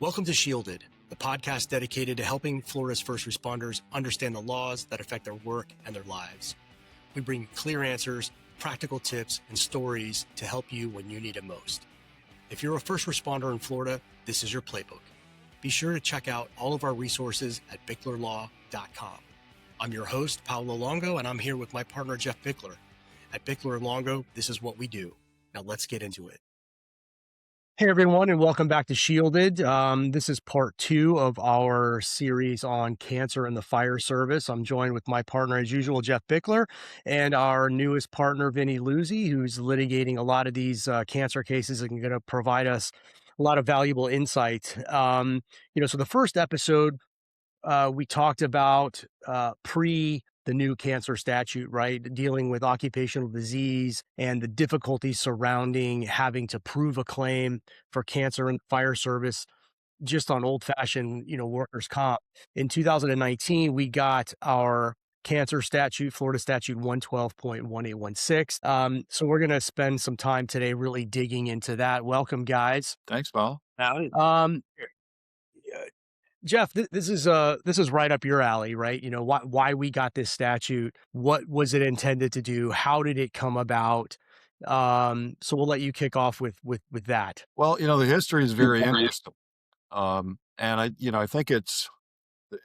Welcome to Shielded, the podcast dedicated to helping Florida's first responders understand the laws that affect their work and their lives. We bring clear answers, practical tips, and stories to help you when you need it most. If you're a first responder in Florida, this is your playbook. Be sure to check out all of our resources at bicklerlaw.com. I'm your host, Paolo Longo, and I'm here with my partner, Jeff Bickler. At Bickler & Longo, this is what we do. Now let's get into it. Hey, everyone, and welcome back to Shielded. This is part 2 of our series on cancer and the fire service. I'm joined with my partner, as usual, Jeff Bickler, and our newest partner, Vinny Luzzi, who's litigating a lot of these cancer cases and going to provide us a lot of valuable insight. So the first episode, we talked about the new cancer statute, right? Dealing with occupational disease and the difficulties surrounding having to prove a claim for cancer and fire service just on old-fashioned, workers' comp. In 2019, we got our cancer statute, Florida Statute 112.1816. So we're going to spend some time today really digging into that. Welcome, guys. Thanks, Paul. Jeff, this is right up your alley, right? Why we got this statute, what was it intended to do, how did it come about? So we'll let you kick off with that. Well, the history is very interesting, and I think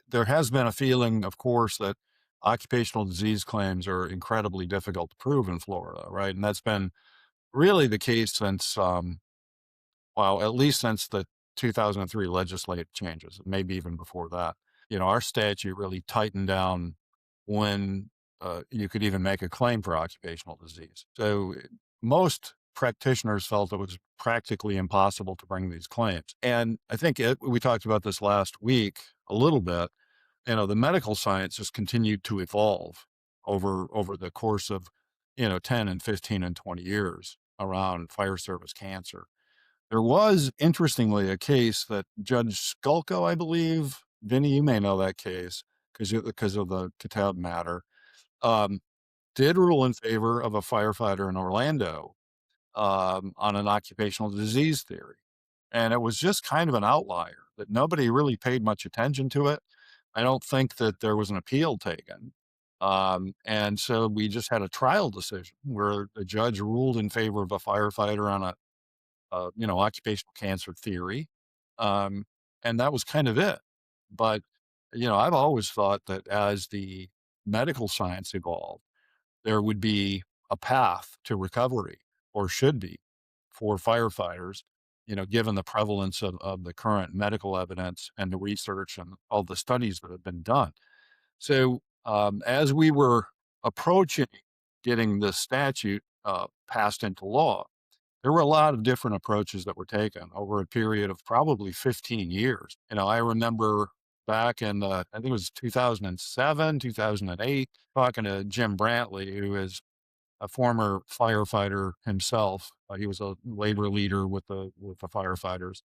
there has been a feeling, of course, that occupational disease claims are incredibly difficult to prove in Florida, right? And that's been really the case since, at least since the 2003 legislative changes, maybe even before that. Our statute really tightened down when you could even make a claim for occupational disease. So most practitioners felt it was practically impossible to bring these claims. And I think we talked about this last week a little bit. The medical science has continued to evolve over the course of 10 and 15 and 20 years around fire service cancer. There was, interestingly, a case that Judge Skulko, I believe, Vinny, you may know that case because of the Katab matter, did rule in favor of a firefighter in Orlando on an occupational disease theory. And it was just kind of an outlier that nobody really paid much attention to it. I don't think that there was an appeal taken. And so we just had a trial decision where the judge ruled in favor of a firefighter on occupational cancer theory. And that was kind of it. But, I've always thought that as the medical science evolved, there would be a path to recovery, or should be, for firefighters, given the prevalence of the current medical evidence and the research and all the studies that have been done. So as we were approaching getting this statute passed into law, there were a lot of different approaches that were taken over a period of probably 15 years. I remember back in, I think it was 2007, 2008, talking to Jim Brantley, who is a former firefighter himself. He was a labor leader with the firefighters,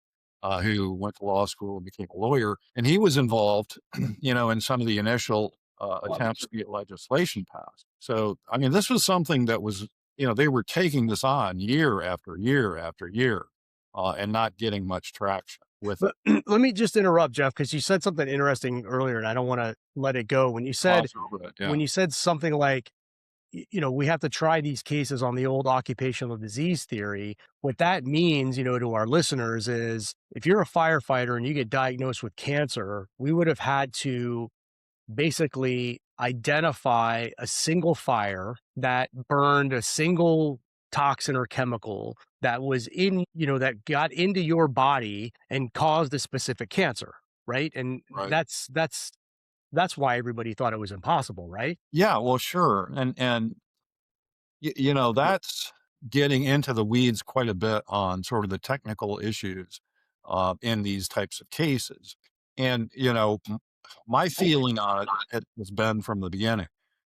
who went to law school and became a lawyer. And he was involved, in some of the initial attempts to get legislation passed. So, this was something that was, they were taking this on year after year after year, and not getting much traction with it. Let me just interrupt, Jeff, because you said something interesting earlier, and I don't want to let it go. When you said something like, we have to try these cases on the old occupational disease theory, what that means, to our listeners is if you're a firefighter and you get diagnosed with cancer, we would have had to basically identify a single fire that burned a single toxin or chemical that was that got into your body and caused a specific cancer, right? And Right. that's why everybody thought it was impossible, right? Yeah, well, sure. And that's getting into the weeds quite a bit on sort of the technical issues in these types of cases. And, my feeling on it has been from the beginning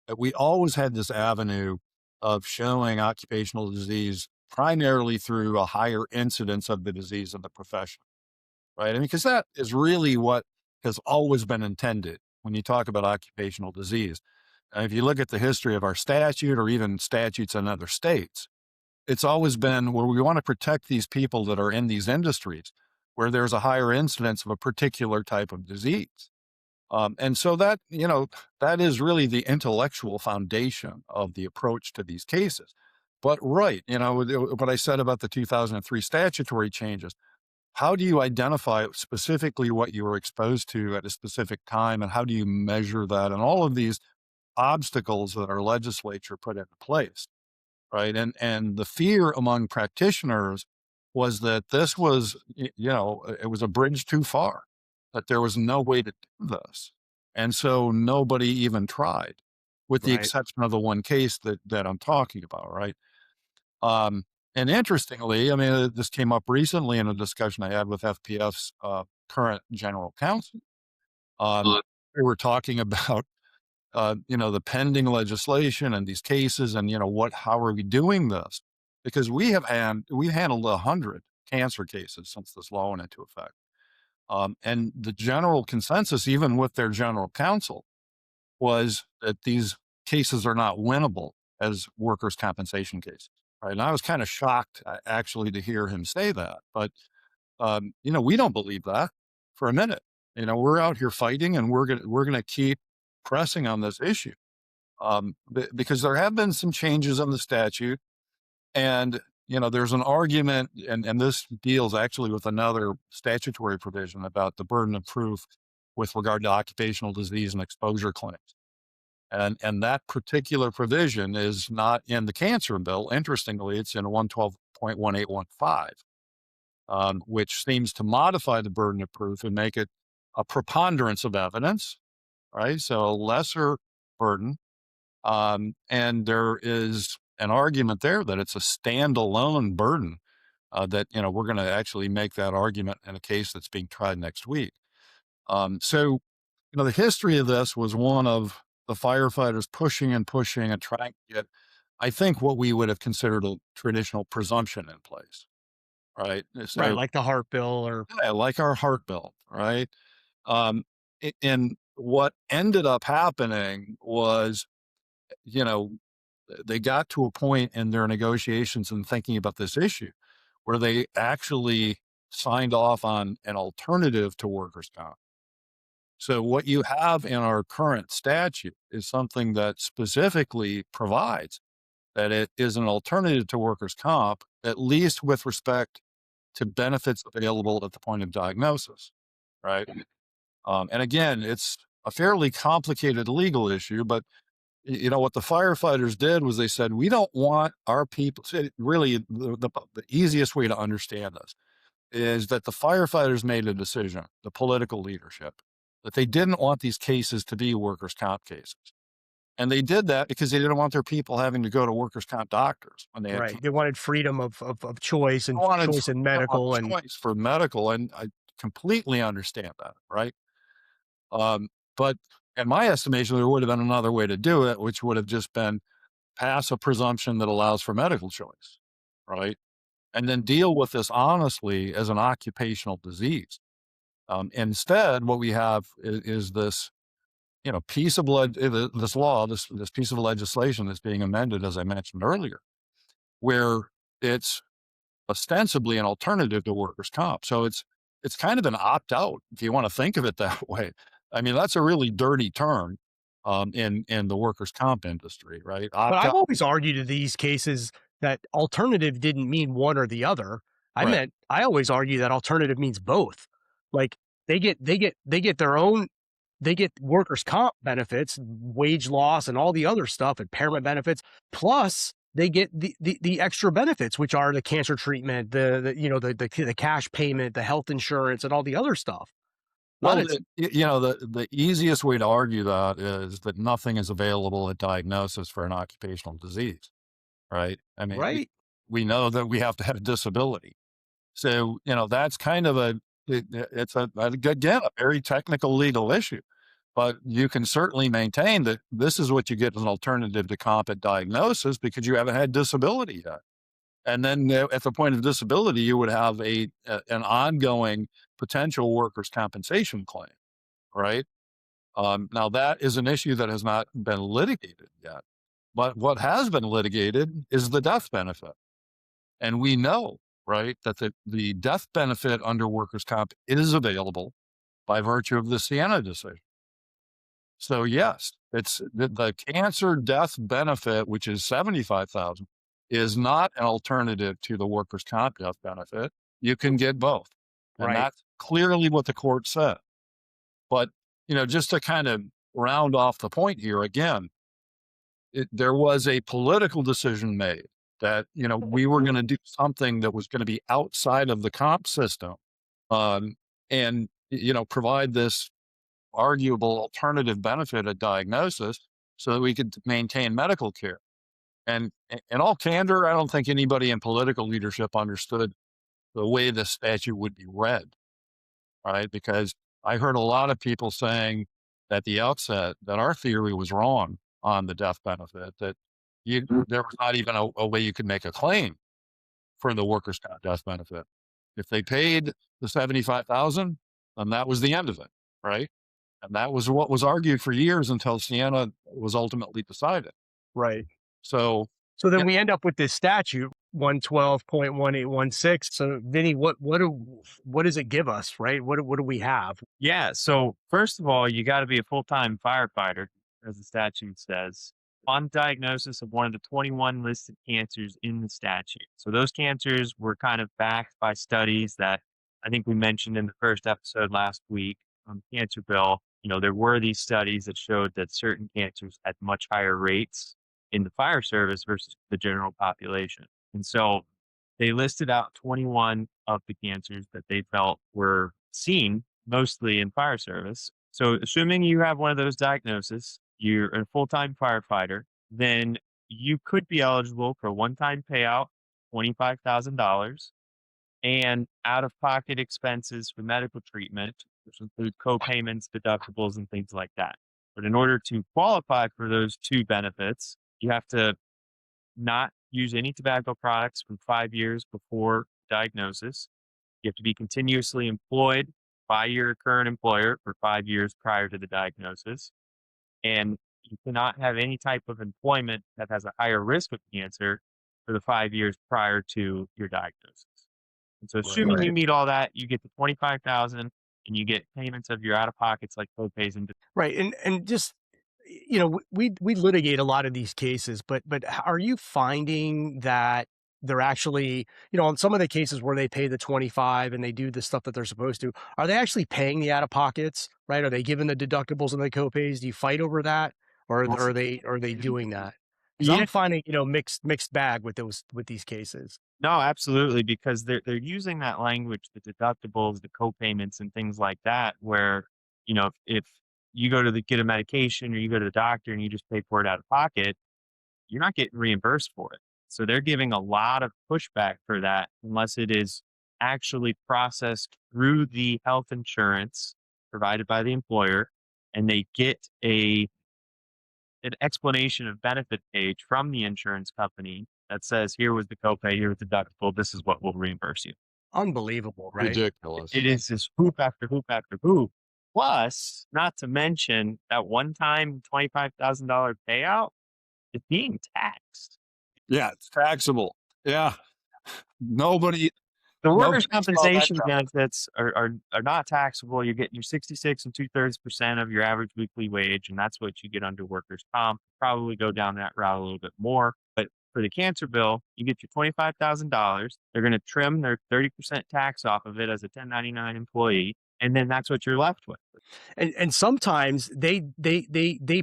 that we always had this avenue of showing occupational disease primarily through a higher incidence of the disease in the profession, right? Because that is really what has always been intended when you talk about occupational disease. And if you look at the history of our statute or even statutes in other states, it's always been where we want to protect these people that are in these industries where there's a higher incidence of a particular type of disease. And so that, that is really the intellectual foundation of the approach to these cases. But right, what I said about the 2003 statutory changes, how do you identify specifically what you were exposed to at a specific time, and how do you measure that? And all of these obstacles that our legislature put into place, right? And the fear among practitioners was that this was, it was a bridge too far, that there was no way to do this. And so nobody even tried, with the Right. exception of the one case that I'm talking about, right? And interestingly, I mean, this came up recently in a discussion I had with FPF's current general counsel. We were talking about, the pending legislation and these cases, and how are we doing this? Because we handled 100 cancer cases since this law went into effect, and the general consensus, even with their general counsel, was that these cases are not winnable as workers' compensation cases. Right. And I was kind of shocked actually to hear him say that. But, we don't believe that for a minute. We're out here fighting, and we're going to keep pressing on this issue, because there have been some changes in the statute. And, there's an argument, and this deals actually with another statutory provision about the burden of proof with regard to occupational disease and exposure claims. And that particular provision is not in the cancer bill. Interestingly, it's in 112.1815, which seems to modify the burden of proof and make it a preponderance of evidence, right? So a lesser burden. And there is an argument there that it's a standalone burden, that, we're going to actually make that argument in a case that's being tried next week. So, the history of this was one of the firefighters pushing and pushing and trying to get, I think, what we would have considered a traditional presumption in place, right? So, Right. Like the heart bill or. yeah, like our heart bill, right? And what ended up happening was, they got to a point in their negotiations and thinking about this issue where they actually signed off on an alternative to workers' comp. So what you have in our current statute is something that specifically provides that it is an alternative to workers' comp, at least with respect to benefits available at the point of diagnosis, right? And again, it's a fairly complicated legal issue, but what the firefighters did was they said, we don't want our people. Really, the easiest way to understand this is that the firefighters made a decision, the political leadership, that they didn't want these cases to be workers' comp cases. And they did that because they didn't want their people having to go to workers' comp doctors when they had Right. They wanted freedom of choice and choice in medical and choice for medical. And I completely understand that. Right. But in my estimation, there would have been another way to do it, which would have just been pass a presumption that allows for medical choice. Right. And then deal with this honestly as an occupational disease. Instead, what we have is this, piece of this law, this piece of legislation that's being amended, as I mentioned earlier, where it's ostensibly an alternative to workers' comp. So it's kind of an opt out, if you want to think of it that way. I mean, that's a really dirty term, in the workers' comp industry, right? but Opt I've out, always argued in these cases that alternative didn't mean one or the other. right? I always argue that alternative means both. Like they get their own, they get workers' comp benefits, wage loss and all the other stuff, impairment benefits, plus they get the extra benefits, which are the cancer treatment, the cash payment, the health insurance, and all the other stuff. Not Well, as the easiest way to argue that is that nothing is available at diagnosis for an occupational disease, right? I mean, right. we know that we have to have a disability. So, that's kind of it's again, a very technical legal issue, but you can certainly maintain that this is what you get as an alternative to comp at diagnosis because you haven't had disability yet. And then at the point of disability, you would have an ongoing potential workers' compensation claim, right? Now that is an issue that has not been litigated yet, but what has been litigated is the death benefit. And we know right? That the death benefit under workers' comp is available by virtue of the Siena decision. So yes, it's the cancer death benefit, which is 75,000, is not an alternative to the workers' comp death benefit. You can get both. And Right. that's clearly what the court said. But, just to kind of round off the point here again, there was a political decision made that, we were going to do something that was going to be outside of the comp system, and, provide this arguable alternative benefit at diagnosis so that we could maintain medical care. And in all candor, I don't think anybody in political leadership understood the way the statute would be read, right? Because I heard a lot of people saying at the outset that our theory was wrong on the death benefit, that there was not even a way you could make a claim for the workers' comp death benefit. If they paid the 75,000, then that was the end of it, right? And that was what was argued for years until Siena was ultimately decided. Right. So then yeah. we end up with this statute 112.1816. So Vinny, what does it give us, right? What do we have? Yeah. So first of all, you got to be a full-time firefighter, as the statute says, on diagnosis of one of the 21 listed cancers in the statute. So those cancers were kind of backed by studies that I think we mentioned in the first episode last week on the cancer bill. There were these studies that showed that certain cancers had much higher rates in the fire service versus the general population. And so they listed out 21 of the cancers that they felt were seen mostly in fire service. So assuming you have one of those diagnoses, you're a full-time firefighter, then you could be eligible for a one-time payout, $25,000, and out-of-pocket expenses for medical treatment, which include co-payments, deductibles, and things like that. But in order to qualify for those two benefits, you have to not use any tobacco products for 5 years before diagnosis. You have to be continuously employed by your current employer for 5 years prior to the diagnosis. And you cannot have any type of employment that has a higher risk of cancer for the 5 years prior to your diagnosis. And so assuming you meet all that, you get the 25,000 and you get payments of your out-of-pockets like co-pays and right. And just, we litigate a lot of these cases, but are you finding that they're actually, in some of the cases where they pay the 25 and they do the stuff that they're supposed to, are they actually paying the out-of-pockets, right? Are they giving the deductibles and the co-pays? Do you fight over that? Or are they doing that? Because I'm finding, mixed bag with these cases. No, absolutely, because they're using that language, the deductibles, the co-payments, and things like that, where, if you go to get a medication or you go to the doctor and you just pay for it out of pocket, you're not getting reimbursed for it. So they're giving a lot of pushback for that unless it is actually processed through the health insurance provided by the employer, and they get an explanation of benefit page from the insurance company that says, here was the copay, here was the deductible, this is what we'll reimburse you. Unbelievable, right? Ridiculous. It is just hoop after hoop after hoop. Plus, not to mention that one-time $25,000 payout is being taxed. Yeah, it's taxable. Yeah. The workers' compensation benefits are not taxable. You're getting your 66 2/3% of your average weekly wage, and that's what you get under workers' comp. Probably go down that route a little bit more. But for the cancer bill, you get your $25,000. They're going to trim their 30% tax off of it as a 1099 employee, and then that's what you're left with. And sometimes they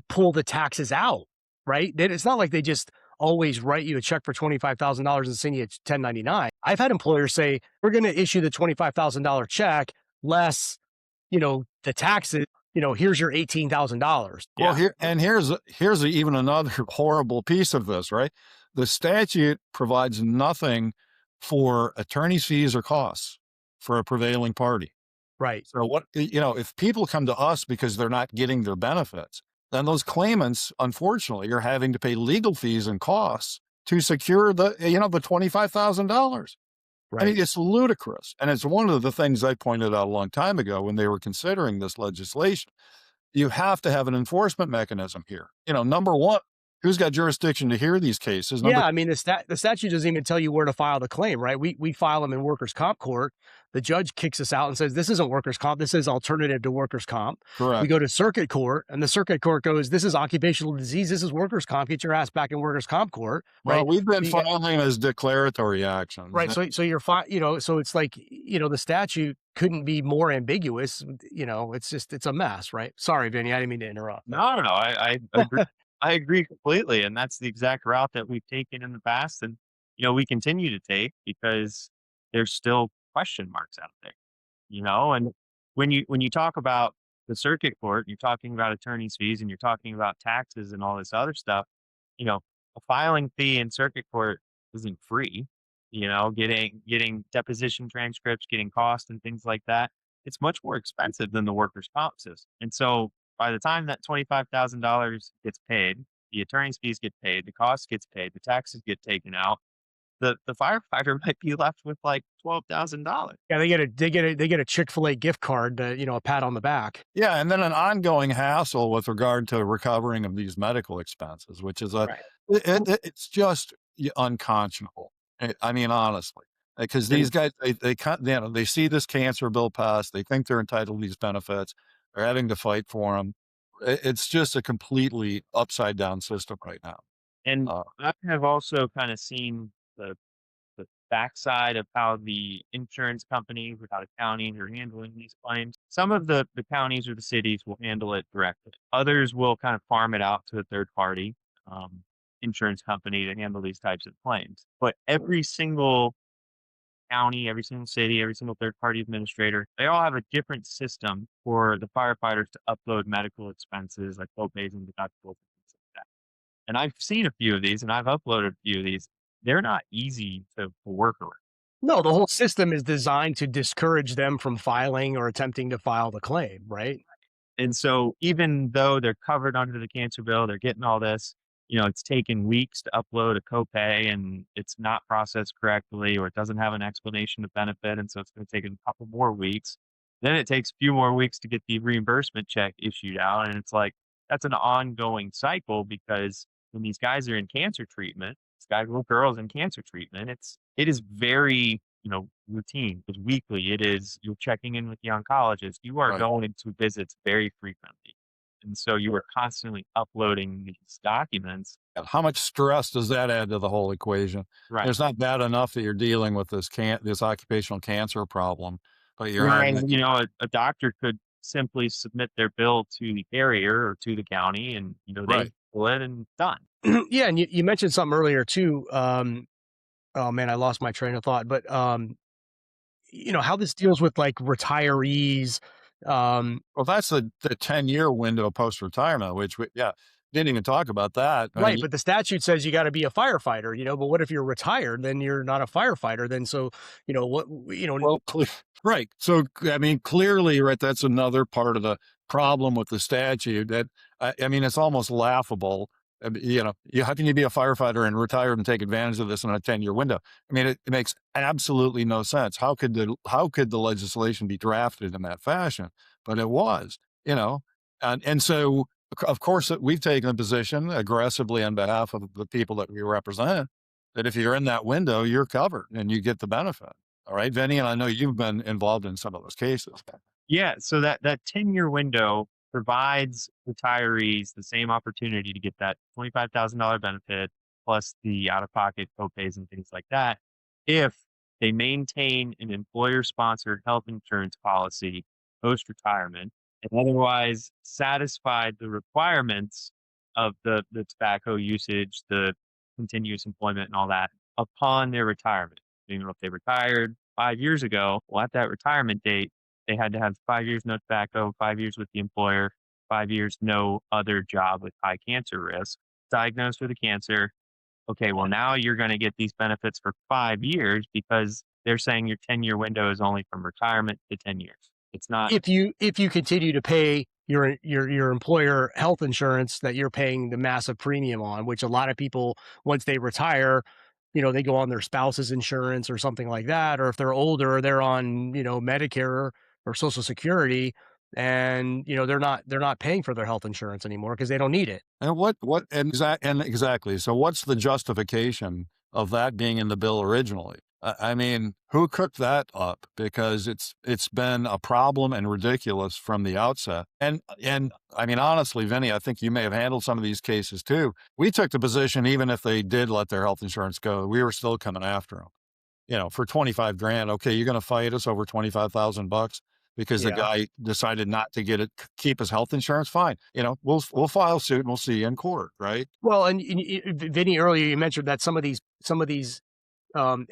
pull the taxes out, right? It's not like they just always write you a check for $25,000 and send you a 1099. I've had employers say, we're going to issue the $25,000 check less, the taxes, here's your $18,000. Well, here's even another horrible piece of this, right? The statute provides nothing for attorney's fees or costs for a prevailing party. Right. So if people come to us because they're not getting their benefits, then those claimants, unfortunately, are having to pay legal fees and costs to secure the $25,000. Right. I mean, it's ludicrous. And it's one of the things I pointed out a long time ago when they were considering this legislation. You have to have an enforcement mechanism here. Number one, who's got jurisdiction to hear these cases? Yeah, I mean, the statute doesn't even tell you where to file the claim, right? We file them in workers' comp court. The judge kicks us out and says, this isn't workers' comp. This is alternative to workers' comp. We Correct. go to circuit court, and the circuit court goes, this is occupational disease. This is workers' comp. Get your ass back in workers' comp court, right? Well, we've been filing as declaratory actions. Right. So you're fine. So it's like, the statute couldn't be more ambiguous. It's a mess, right? Sorry, Vinny, I didn't mean to interrupt. No. I agree. I agree completely, and that's the exact route that we've taken in the past, and we continue to take because there's still question marks out there. And when you talk about the circuit court, you're talking about attorney's fees, and you're talking about taxes and all this other stuff. A filing fee in circuit court isn't free. Getting deposition transcripts, getting costs and things like that, it's much more expensive than the workers' comp system. And so by the time that $25,000 gets paid, the attorney's fees get paid, the cost gets paid, the taxes get taken out, the firefighter might be left with like $12,000. Yeah, they get a Chick-fil-A gift card, a pat on the back. Yeah, and then an ongoing hassle with regard to recovering of these medical expenses, which is it's just unconscionable. I mean, honestly, because these guys, they see this cancer bill pass, they think they're entitled to these benefits, they're having to fight for them. It's just a completely upside down system right now. And I have also kind of seen the backside of how the insurance companies or how the counties are handling these claims. Some of the counties or the cities will handle it directly. Others will kind of farm it out to a third party insurance company to handle these types of claims. But every single county, every single city, every single third party administrator, they all have a different system for the firefighters to upload medical expenses like co-pays and deductibles and things like that. And I've seen a few of these, and I've uploaded a few of these. They're not easy to work around. No, the whole system is designed to discourage them from filing or attempting to file the claim, right? And so even though they're covered under the cancer bill, they're getting all this, it's taken weeks to upload a copay and it's not processed correctly, or it doesn't have an explanation of benefit. And so it's going to take a couple more weeks. Then it takes a few more weeks to get the reimbursement check issued out. And it's like, that's an ongoing cycle, because when these guys are in cancer treatment, these guys or girls in cancer treatment, it is very, routine. It's weekly. You're checking in with the oncologist. You are going to visits very frequently. And so you are constantly uploading these documents. How much stress does that add to the whole equation? Right. It's not bad enough that you're dealing with this occupational cancer problem, but you're a doctor could simply submit their bill to the carrier or to the county, and they pull it and done. Yeah, and you mentioned something earlier too. Oh man, I lost my train of thought. But how this deals with like retirees. Well, that's the 10-year window post retirement, which didn't even talk about that. Right, but the statute says you got to be a firefighter, but what if you're retired? Then you're not a firefighter. Then right. So I mean, clearly, right. That's another part of the problem with the statute. That it's almost laughable. How can you be a firefighter and retire and take advantage of this in a 10-year window? I mean, it makes absolutely no sense. How could the legislation be drafted in that fashion? But it was, and so of course we've taken a position aggressively on behalf of the people that we represent, that if you're in that window, you're covered and you get the benefit. All right, Vinny, and I know you've been involved in some of those cases. Yeah, so that 10-year window provides retirees the same opportunity to get that $25,000 benefit plus the out-of-pocket copays and things like that if they maintain an employer-sponsored health insurance policy post-retirement and otherwise satisfied the requirements of the tobacco usage, the continuous employment and all that upon their retirement. If they retired 5 years ago, well, at that retirement date, they had to have 5 years no tobacco, 5 years with the employer, 5 years no other job with high cancer risk, diagnosed with a cancer. Okay, well, now you're going to get these benefits for 5 years because they're saying your 10-year window is only from retirement to 10 years. It's not. If you continue to pay your employer health insurance that you're paying the massive premium on, which a lot of people, once they retire, they go on their spouse's insurance or something like that. Or if they're older, they're on, Medicare or Social Security. and they're not paying for their health insurance anymore because they don't need it. And exactly. So what's the justification of that being in the bill originally? I mean, who cooked that up? Because it's been a problem and ridiculous from the outset. And I mean, honestly, Vinny, I think you may have handled some of these cases too. We took the position, even if they did let their health insurance go, we were still coming after them. For 25 grand. Okay, you're going to fight us over $25,000 because the Yeah. guy decided not to keep his health insurance. Fine. We'll file suit and we'll see you in court, right? Well, and Vinny, earlier you mentioned that some of these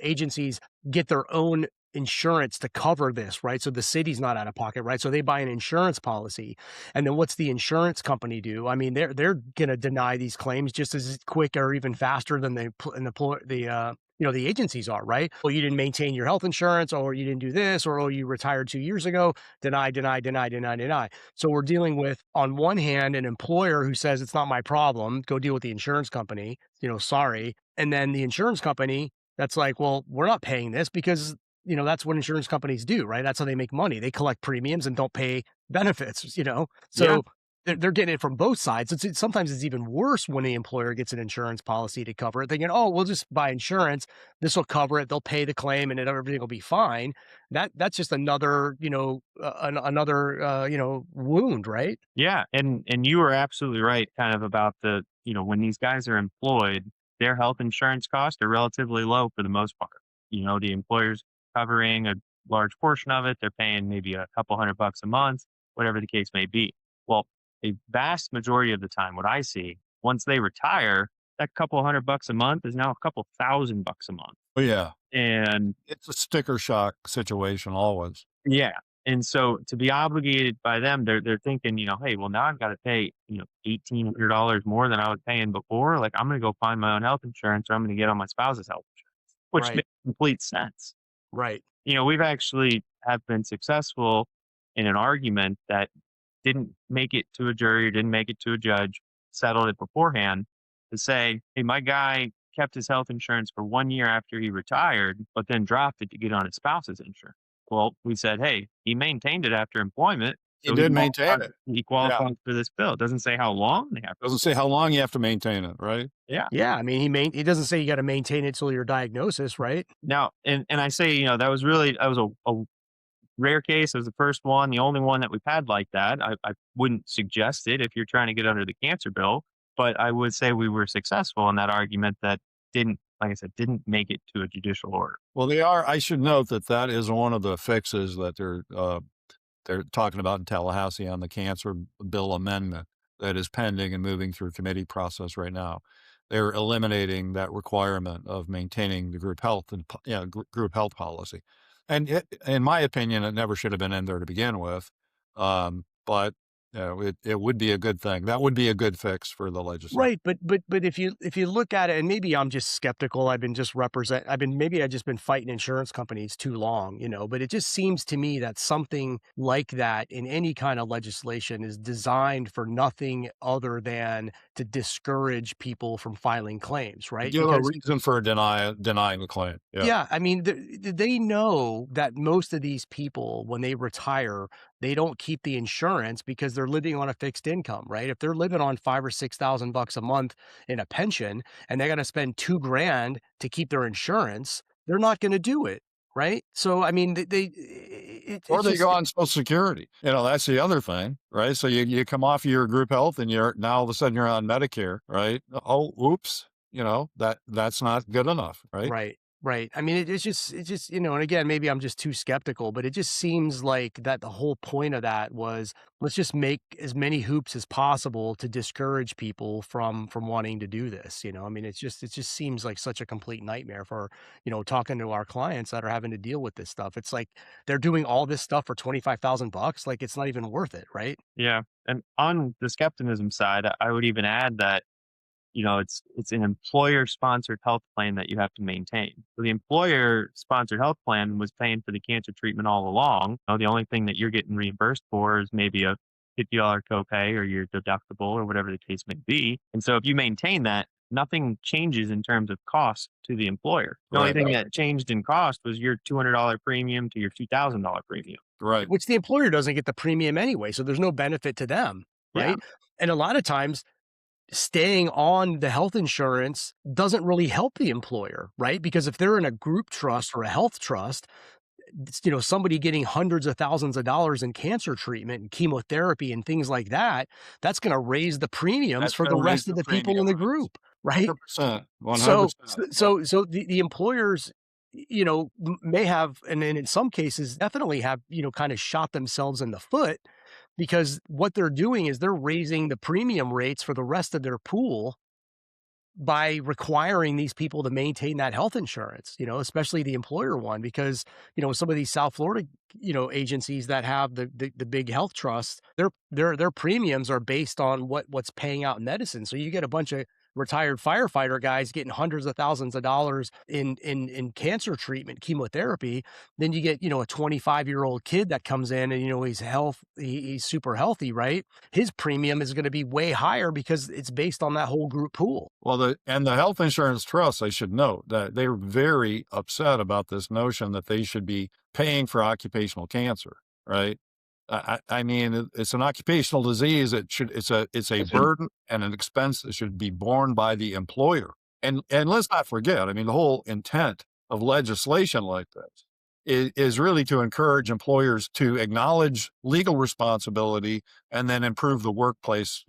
agencies get their own insurance to cover this, right? So the city's not out of pocket, right? So they buy an insurance policy, and then what's the insurance company do? I mean, they're going to deny these claims just as quick or even faster than the agencies are, right? Well, you didn't maintain your health insurance, or you didn't do this, or you retired 2 years ago. Deny, deny, deny, deny, deny. So we're dealing with, on one hand, an employer who says it's not my problem. Go deal with the insurance company. Sorry. And then the insurance company that's like, well, we're not paying this because, that's what insurance companies do, right? That's how they make money. They collect premiums and don't pay benefits, So Yeah. they're getting it from both sides. Sometimes it's even worse when the employer gets an insurance policy to cover it, thinking, oh, we'll just buy insurance. This will cover it. They'll pay the claim and everything will be fine. That's just another, wound, right? Yeah. And you were absolutely right kind of about when these guys are employed, their health insurance costs are relatively low for the most part. The employer's covering a large portion of it. They're paying maybe a couple $100 a month, whatever the case may be. Well, a vast majority of the time, what I see, once they retire, that couple $100 a month is now a couple $1,000 a month. Oh, yeah. And It's a sticker shock situation always. yeah. And so to be obligated by them, they're thinking, hey, well, now I've got to pay, $1,800 more than I was paying before. Like, I'm going to go find my own health insurance, or I'm going to get on my spouse's health insurance, which Right. makes complete sense. Right. We've actually have been successful in an argument that didn't make it to a jury or didn't make it to a judge, settled it beforehand to say, hey, my guy kept his health insurance for 1 year after he retired, but then dropped it to get on his spouse's insurance. Well, we said, hey, he maintained it after employment. He did maintain it. He qualifies for this bill. It doesn't say how long they have to. Doesn't say how long you have to maintain it, right? Yeah. Yeah. I mean, he doesn't say you got to maintain it till your diagnosis, right? Now, and I say, that was a rare case. It was the first one, the only one that we've had like that. I wouldn't suggest it if you're trying to get under the cancer bill, but I would say we were successful in that argument that didn't make it to a judicial order. Well, I should note that is one of the fixes that they're talking about in Tallahassee on the cancer bill amendment that is pending and moving through committee process right now. They're eliminating that requirement of maintaining the group health group health policy. And in my opinion, it never should have been in there to begin with. But it would be a good thing. That would be a good fix for the legislature. Right, but if you look at it, and maybe I'm just skeptical. Maybe I've just been fighting insurance companies too long, but it just seems to me that something like that in any kind of legislation is designed for nothing other than to discourage people from filing claims, right? Give a reason for denying the claim. Yeah, I mean, they know that most of these people, when they retire, they don't keep the insurance because they're living on a fixed income, right? If they're living on $5,000 or $6,000 a month in a pension, and they're going to spend $2,000 to keep their insurance, they're not going to do it, right? So, I mean, they go on Social Security. That's the other thing, right? So you come off of your group health, and now all of a sudden you're on Medicare, right? Oh, oops. That's not good enough, right? Right. I mean, it's just, and again, maybe I'm just too skeptical, but it just seems like that the whole point of that was, let's just make as many hoops as possible to discourage people from wanting to do this. I mean, it just seems like such a complete nightmare for, talking to our clients that are having to deal with this stuff. It's like they're doing all this stuff for $25,000. Like, it's not even worth it. Right. Yeah. And on the skepticism side, I would even add that it's an employer-sponsored health plan that you have to maintain. So the employer-sponsored health plan was paying for the cancer treatment all along. The only thing that you're getting reimbursed for is maybe a $50 copay or your deductible or whatever the case may be. And so if you maintain that, nothing changes in terms of cost to the employer. The only thing that changed in cost was your $200 premium to your $2,000 premium. Right. Which the employer doesn't get the premium anyway, so there's no benefit to them, right? Yeah. And a lot of times, staying on the health insurance doesn't really help the employer, right? Because if they're in a group trust or a health trust, somebody getting hundreds of thousands of dollars in cancer treatment and chemotherapy and things like that, that's going to raise the premiums That's for the gonna raise rest of the the people in premium the rates. group, right? 100%. So, 100%. so the employers, may have, and in some cases, definitely have, kind of shot themselves in the foot, because what they're doing is they're raising the premium rates for the rest of their pool by requiring these people to maintain that health insurance, especially the employer one, because, some of these South Florida, agencies that have the big health trusts, their premiums are based on what's paying out in medicine. So you get a bunch of retired firefighter guys getting hundreds of thousands of dollars in cancer treatment, chemotherapy. Then you get, a 25-year-old kid that comes in and, he's super healthy, right? His premium is going to be way higher because it's based on that whole group pool. Well, the health insurance trusts, I should note that they're very upset about this notion that they should be paying for occupational cancer, right? I mean, it's an occupational disease. It's a burden and an expense that should be borne by the employer. And let's not forget, I mean, the whole intent of legislation like this is really to encourage employers to acknowledge legal responsibility and then improve the workplace,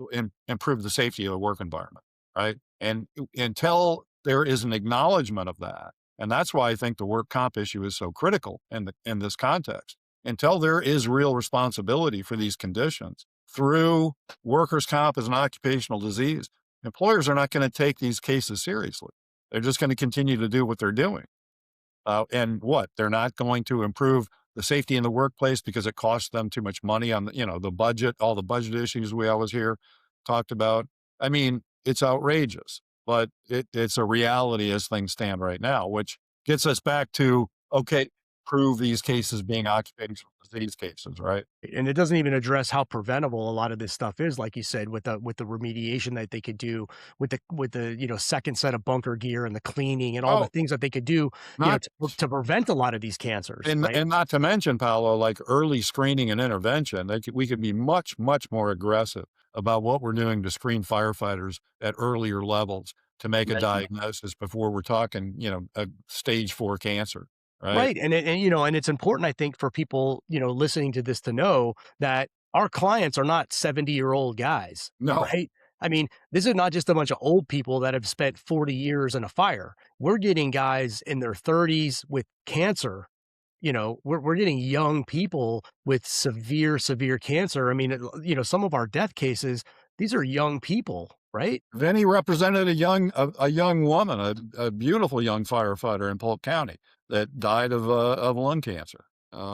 improve the safety of the work environment, right? And until there is an acknowledgement of that, and that's why I think the work comp issue is so critical in this context, until there is real responsibility for these conditions through workers' comp as an occupational disease, employers are not going to take these cases seriously. They're just going to continue to do what they're doing. They're not going to improve the safety in the workplace because it costs them too much money on the budget, all the budget issues we always hear talked about. I mean, it's outrageous, but it's a reality as things stand right now, which gets us back to, okay, prove these cases being occupational disease cases, right? And it doesn't even address how preventable a lot of this stuff is, like you said, with the remediation that they could do with the second set of bunker gear and the cleaning and all the things that they could do, to prevent a lot of these cancers. And right? and not to mention, Paolo, like early screening and intervention, we could be much, much more aggressive about what we're doing to screen firefighters at earlier levels to make a diagnosis before we're talking, a stage 4 cancer. Right. And it's important, I think, for people, listening to this to know that our clients are not 70-year-old guys. No. Right. I mean, this is not just a bunch of old people that have spent 40 years in a fire. We're getting guys in their 30s with cancer. We're getting young people with severe cancer. I mean, some of our death cases, these are young people, right? Vinny represented a young woman, a beautiful young firefighter in Polk County that died of lung cancer.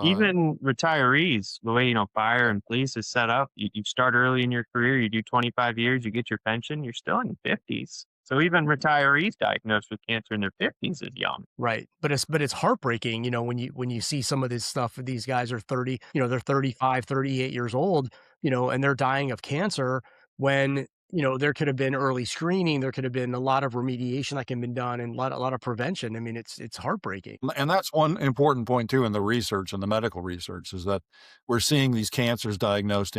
Even retirees, the way, fire and police is set up, you start early in your career, you do 25 years, you get your pension, you're still in your 50s. So even retirees diagnosed with cancer in their 50s is young. Right. But it's heartbreaking, when you see some of this stuff, these guys are 30, they're 35, 38 years old, and they're dying of cancer when, there could have been early screening, there could have been a lot of remediation that can be done and a lot of prevention. I mean, it's heartbreaking. And that's one important point too in the research and the medical research is that we're seeing these cancers diagnosed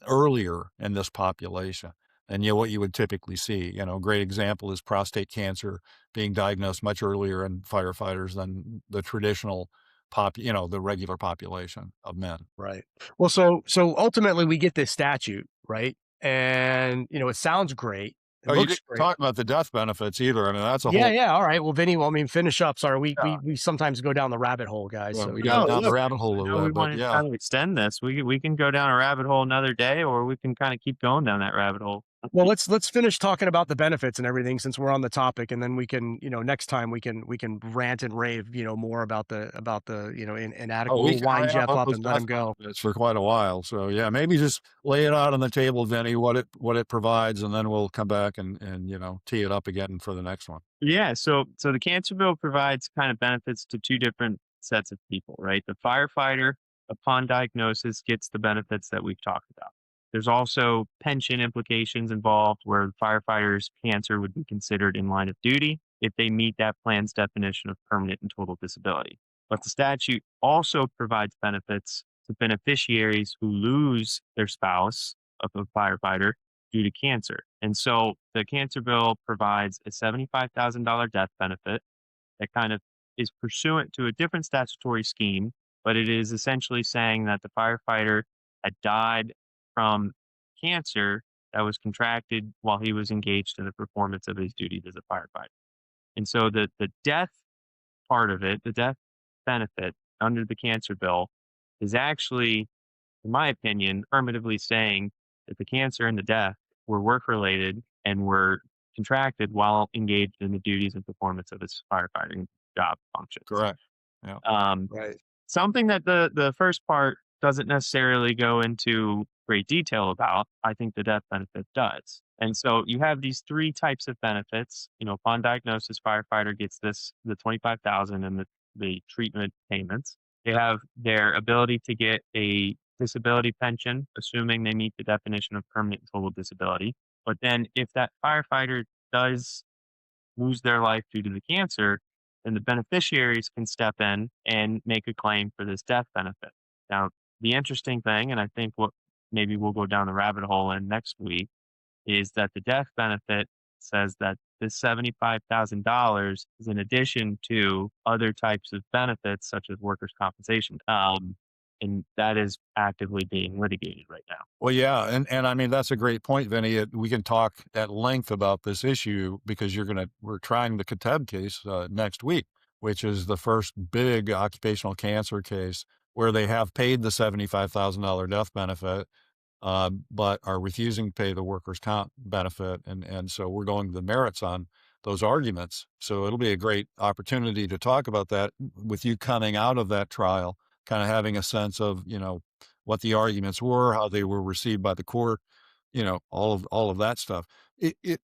earlier in this population than what you would typically see. A great example is prostate cancer being diagnosed much earlier in firefighters than the traditional the regular population of men. Right. Well, so ultimately we get this statute, right? And, it sounds great. You didn't talk about the death benefits either. I mean, that's a whole. Yeah. All right. Well, Vinny, finish up. Sorry. We sometimes go down the rabbit hole, guys. Well, so we got down the rabbit hole a little we bit, want to kind of extend this. We can go down a rabbit hole another day, or we can kind of keep going down that rabbit hole. Well, let's finish talking about the benefits and everything since we're on the topic, and then we can, next time we can rant and rave, more about the inadequate. We'll wind Jeff up and let him go. It's for quite a while, so yeah, maybe just lay it out on the table, Vinny, what it provides, and then we'll come back and tee it up again for the next one. Yeah, so the cancer bill provides kind of benefits to two different sets of people, right? The firefighter, upon diagnosis, gets the benefits that we've talked about. There's also pension implications involved where the firefighter's cancer would be considered in line of duty if they meet that plan's definition of permanent and total disability. But the statute also provides benefits to beneficiaries who lose their spouse of a firefighter due to cancer. And so the cancer bill provides a $75,000 death benefit that kind of is pursuant to a different statutory scheme, but it is essentially saying that the firefighter had died from cancer that was contracted while he was engaged in the performance of his duties as a firefighter. And so the death part of it, the death benefit under the cancer bill, is actually, in my opinion, affirmatively saying that the cancer and the death were work related and were contracted while engaged in the duties and performance of his firefighting job functions. Correct. Yeah. Right. Something that the first part doesn't necessarily go into great detail about, I think the death benefit does. And so you have these three types of benefits. Upon diagnosis, firefighter gets the 25,000 and the treatment payments. They have their ability to get a disability pension, assuming they meet the definition of permanent and total disability. But then if that firefighter does lose their life due to the cancer, then the beneficiaries can step in and make a claim for this death benefit. Now, the interesting thing, and I think what maybe we'll go down the rabbit hole in next week, is that the death benefit says that this $75,000 is in addition to other types of benefits such as workers' compensation. And that is actively being litigated right now. Well, yeah. And I mean, that's a great point, Vinny. We can talk at length about this issue because we're trying the Kateb case next week, which is the first big occupational cancer case where they have paid the $75,000 death benefit, but are refusing to pay the workers' comp benefit. And so we're going to the merits on those arguments. So it'll be a great opportunity to talk about that with you coming out of that trial, kind of having a sense of, what the arguments were, how they were received by the court, all of that stuff.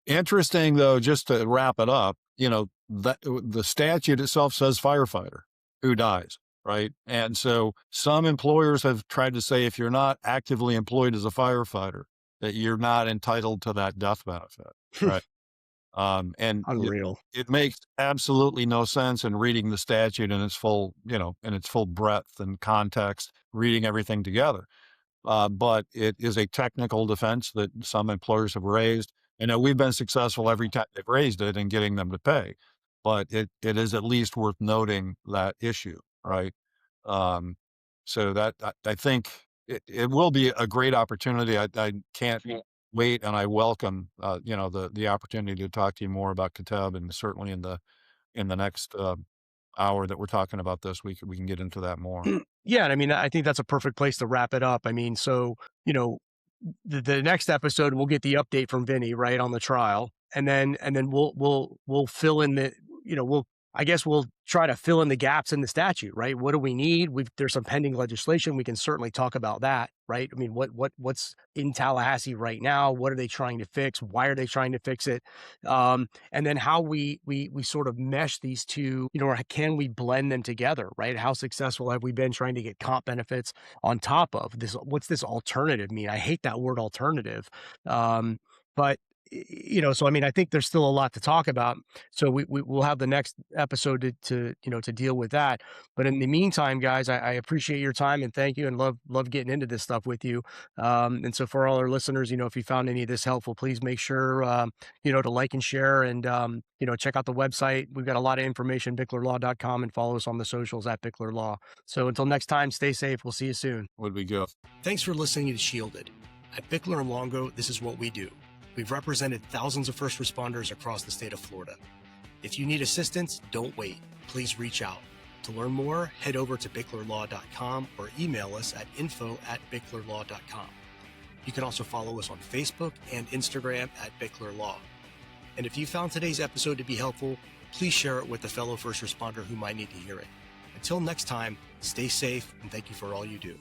Interesting though, just to wrap it up, that the statute itself says firefighter who dies, right? And so some employers have tried to say if you're not actively employed as a firefighter, that you're not entitled to that death benefit, right? And Unreal. it makes absolutely no sense in reading the statute in its full, breadth and context, reading everything together. But it is a technical defense that some employers have raised. And we've been successful every time they've raised it in getting them to pay. But it is at least worth noting that issue, right? So that I think it will be a great opportunity. I can't wait, and I welcome the opportunity to talk to you more about Kateb, and certainly in the next hour that we're talking about this, we can get into that more. Yeah, and I mean, I think that's a perfect place to wrap it up. I mean, so the next episode we'll get the update from Vinny, right, on the trial, and then we'll fill in we'll try to fill in the gaps in the statute, right? What do we need? There's some pending legislation. We can certainly talk about that, right? I mean, what's in Tallahassee right now? What are they trying to fix? Why are they trying to fix it? And then how we sort of mesh these two, or can we blend them together, right? How successful have we been trying to get comp benefits on top of this? What's this alternative mean? I hate that word alternative. But so I mean, I think there's still a lot to talk about. So we'll have the next episode to deal with that. But in the meantime, guys, I appreciate your time and thank you, and love getting into this stuff with you. And so for all our listeners, if you found any of this helpful, please make sure to like and share, and check out the website. We've got a lot of information, bicklerlaw.com, and follow us on the socials at Bickler Law. So until next time, stay safe. We'll see you soon. Would we go? Thanks for listening to Shielded. At Bickler & Longo, this is what we do. We've represented thousands of first responders across the state of Florida. If you need assistance, don't wait. Please reach out. To learn more, head over to bicklerlaw.com or email us at info@bicklerlaw.com. You can also follow us on Facebook and Instagram at Bickler Law. And if you found today's episode to be helpful, please share it with a fellow first responder who might need to hear it. Until next time, stay safe, and thank you for all you do.